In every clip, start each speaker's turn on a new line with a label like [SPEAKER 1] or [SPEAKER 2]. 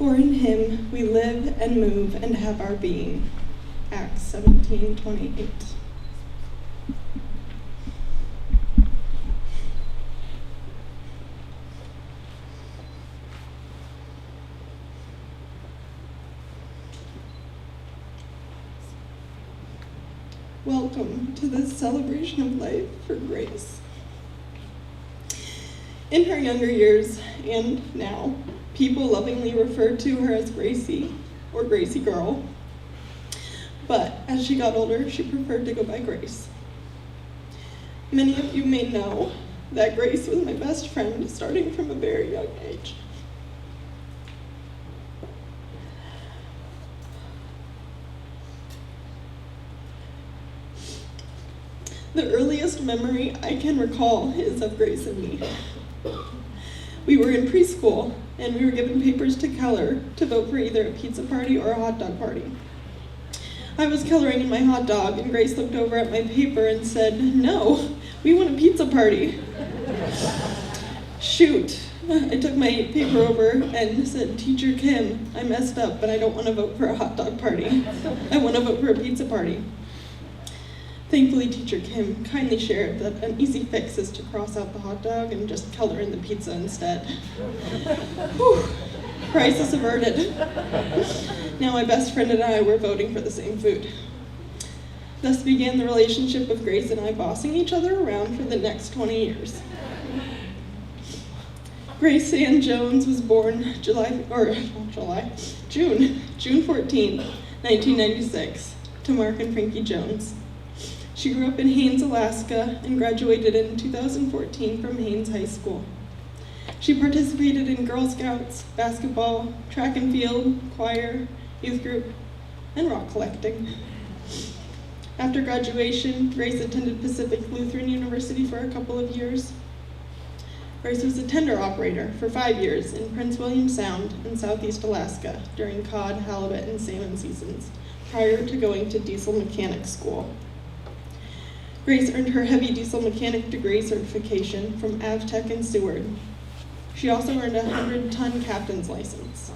[SPEAKER 1] For in him we live and move and have our being. Acts 17:28. Welcome to this celebration of life for Grace. In her younger years, and now, people lovingly referred to her as Gracie, or Gracie Girl. But as she got older, she preferred to go by Grace. Many of you may know that Grace was my best friend starting from a very young age. The earliest memory I can recall is of Grace and me. We were in preschool, and we were given papers to color to vote for either a pizza party or a hot dog party. I was coloring in my hot dog, and Grace looked over at my paper and said, "No, we want a pizza party." Shoot. I took my paper over and said, "Teacher Kim, I messed up, but I don't want to vote for a hot dog party. I want to vote for a pizza party." Thankfully, Teacher Kim kindly shared that an easy fix is to cross out the hot dog and just color in the pizza instead. Whew, crisis averted. Now my best friend and I were voting for the same food. Thus began the relationship of Grace and I bossing each other around for the next 20 years. Grace Ann Jones was born June 14, 1996, to Mark and Frankie Jones. She grew up in Haines, Alaska, and graduated in 2014 from Haines High School. She participated in Girl Scouts, basketball, track and field, choir, youth group, and rock collecting. After graduation, Grace attended Pacific Lutheran University for a couple of years. Grace was a tender operator for 5 years in Prince William Sound in southeast Alaska during cod, halibut, and salmon seasons, prior to going to diesel mechanic school. Grace earned her heavy diesel mechanic degree certification from AvTech and Seward. She also earned a 100-ton captain's license.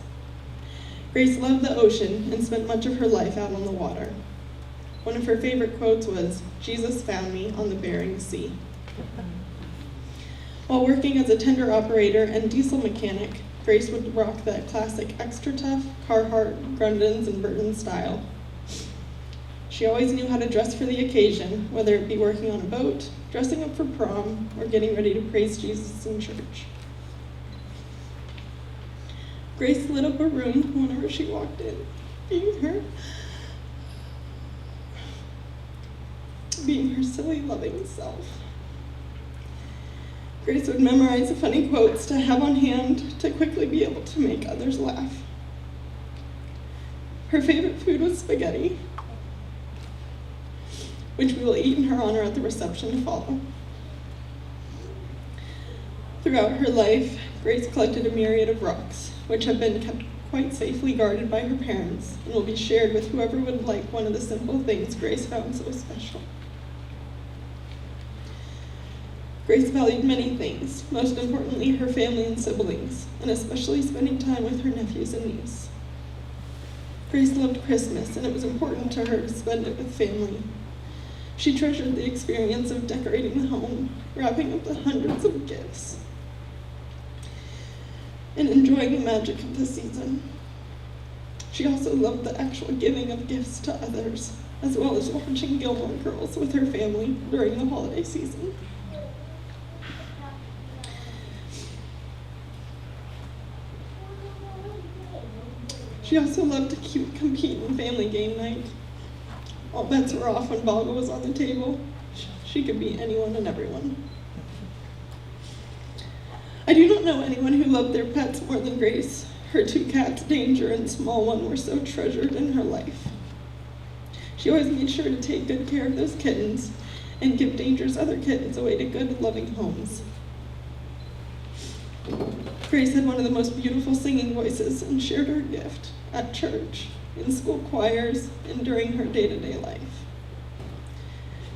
[SPEAKER 1] Grace loved the ocean and spent much of her life out on the water. One of her favorite quotes was, "Jesus found me on the Bering Sea." While working as a tender operator and diesel mechanic, Grace would rock that classic extra tough Carhartt, Grundens, and Burton style. She always knew how to dress for the occasion, whether it be working on a boat, dressing up for prom, or getting ready to praise Jesus in church. Grace lit up a room whenever she walked in, being her silly, loving self. Grace would memorize funny quotes to have on hand to quickly be able to make others laugh. Her favorite food was spaghetti, which we will eat in her honor at the reception to follow. Throughout her life, Grace collected a myriad of rocks, which have been kept quite safely guarded by her parents and will be shared with whoever would like one of the simple things Grace found so special. Grace valued many things, most importantly her family and siblings, and especially spending time with her nephews and niece. Grace loved Christmas, and it was important to her to spend it with family. She treasured the experience of decorating the home, wrapping up the hundreds of gifts, and enjoying the magic of the season. She also loved the actual giving of gifts to others, as well as watching Gilmore Girls with her family during the holiday season. She also loved to compete in family game night. All bets were off when Balga was on the table. She could beat anyone and everyone. I do not know anyone who loved their pets more than Grace. Her 2 cats, Danger and Small One, were so treasured in her life. She always made sure to take good care of those kittens and give Danger's other kittens away to good, loving homes. Grace had one of the most beautiful singing voices and shared her gift at church, in school choirs, and during her day-to-day life.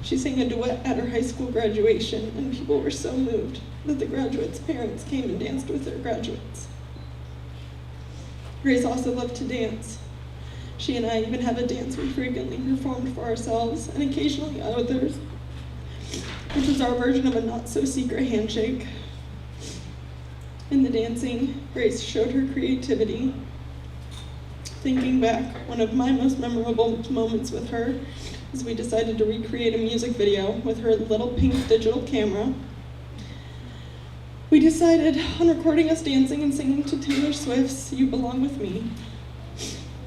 [SPEAKER 1] She sang a duet at her high school graduation, and people were so moved that the graduates' parents came and danced with their graduates. Grace also loved to dance. She and I even had a dance we frequently performed for ourselves and occasionally others, which was our version of a not-so-secret handshake. In the dancing, Grace showed her creativity. Thinking back, one of my most memorable moments with her is we decided to recreate a music video with her little pink digital camera. We decided on recording us dancing and singing to Taylor Swift's You Belong With Me.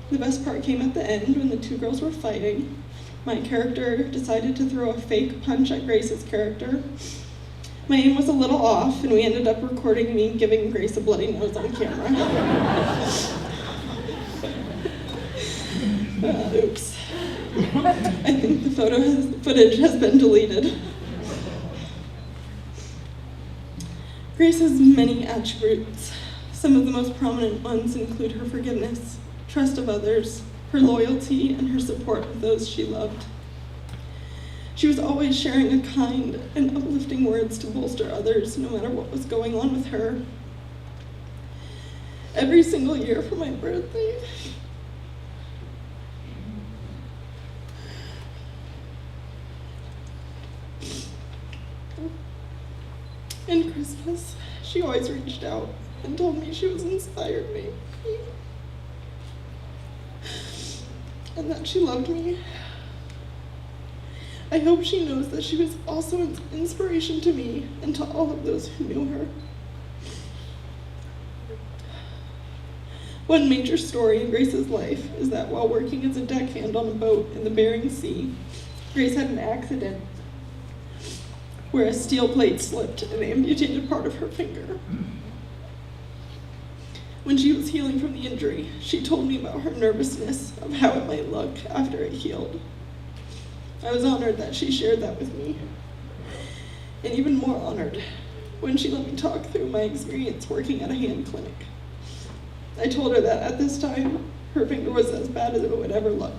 [SPEAKER 1] The best part came at the end when the two girls were fighting. My character decided to throw a fake punch at Grace's character. My aim was a little off, and we ended up recording me giving Grace a bloody nose on camera. Oops. I think the footage has been deleted. Grace has many attributes. Some of the most prominent ones include her forgiveness, trust of others, her loyalty, and her support of those she loved. She was always sharing a kind and uplifting words to bolster others, no matter what was going on with her. Every single year for my birthday, and Christmas, she always reached out and told me she was inspired me and that she loved me. I hope she knows that she was also an inspiration to me and to all of those who knew her. One major story in Grace's life is that while working as a deckhand on a boat in the Bering Sea, Grace had an accident where a steel plate slipped and amputated part of her finger. When she was healing from the injury, she told me about her nervousness of how it might look after it healed. I was honored that she shared that with me, and even more honored when she let me talk through my experience working at a hand clinic. I told her that at this time, her finger was as bad as it would ever look,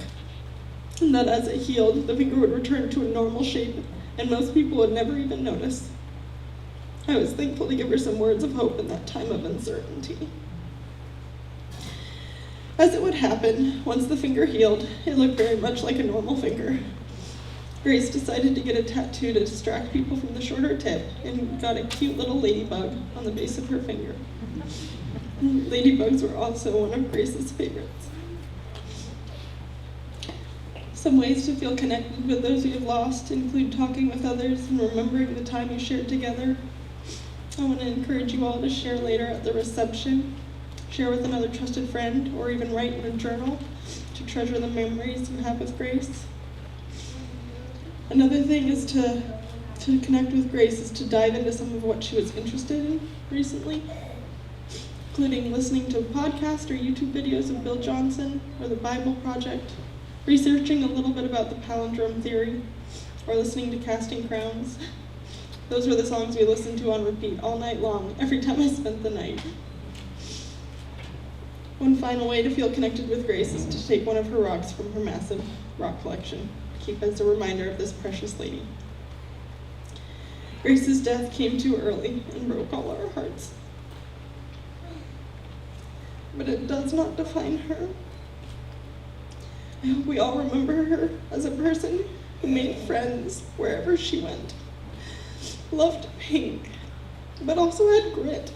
[SPEAKER 1] and that as it healed, the finger would return to a normal shape and most people would never even notice. I was thankful to give her some words of hope in that time of uncertainty. As it would happen, once the finger healed, it looked very much like a normal finger. Grace decided to get a tattoo to distract people from the shorter tip and got a cute little ladybug on the base of her finger. Ladybugs were also one of Grace's favorites. Some ways to feel connected with those you have lost include talking with others and remembering the time you shared together. I want to encourage you all to share later at the reception, share with another trusted friend, or even write in a journal to treasure the memories you have with Grace. Another thing is to connect with Grace is to dive into some of what she was interested in recently, including listening to a podcast or YouTube videos of Bill Johnson or the Bible Project, researching a little bit about the palindrome theory, or listening to Casting Crowns. Those were the songs we listened to on repeat all night long, every time I spent the night. One final way to feel connected with Grace is to take one of her rocks from her massive rock collection, to keep as a reminder of this precious lady. Grace's death came too early and broke all our hearts. But it does not define her. I hope we all remember her as a person who made friends wherever she went, loved pink, but also had grit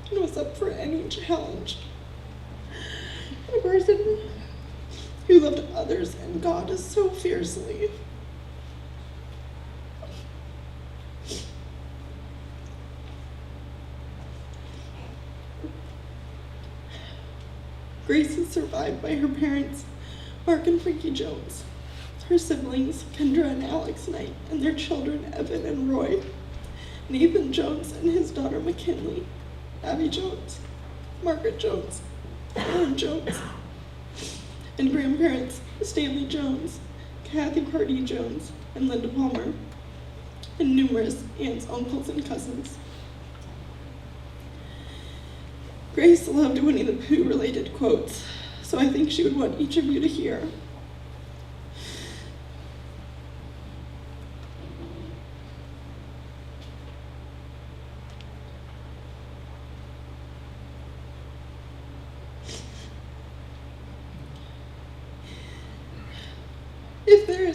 [SPEAKER 1] and was up for any challenge. A person who loved others and God so fiercely. Grace is survived by her parents, Mark and Frankie Jones, her siblings, Kendra and Alex Knight, and their children, Evan and Roy, Nathan Jones and his daughter McKinley, Abby Jones, Margaret Jones, Aaron Jones, and grandparents, Stanley Jones, Kathy Pardee Jones, and Linda Palmer, and numerous aunts, uncles, and cousins. Grace loved Winnie the Pooh related quotes, so I think she would want each of you to hear.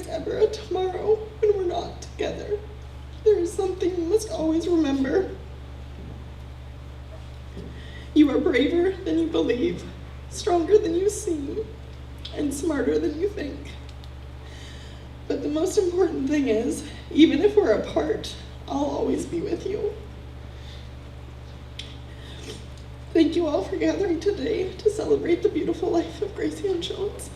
[SPEAKER 1] is ever a tomorrow when we're not together. There is something you must always remember. You are braver than you believe, stronger than you seem, and smarter than you think. But the most important thing is, even if we're apart, I'll always be with you. Thank you all for gathering today to celebrate the beautiful life of Gracie Ann Jones.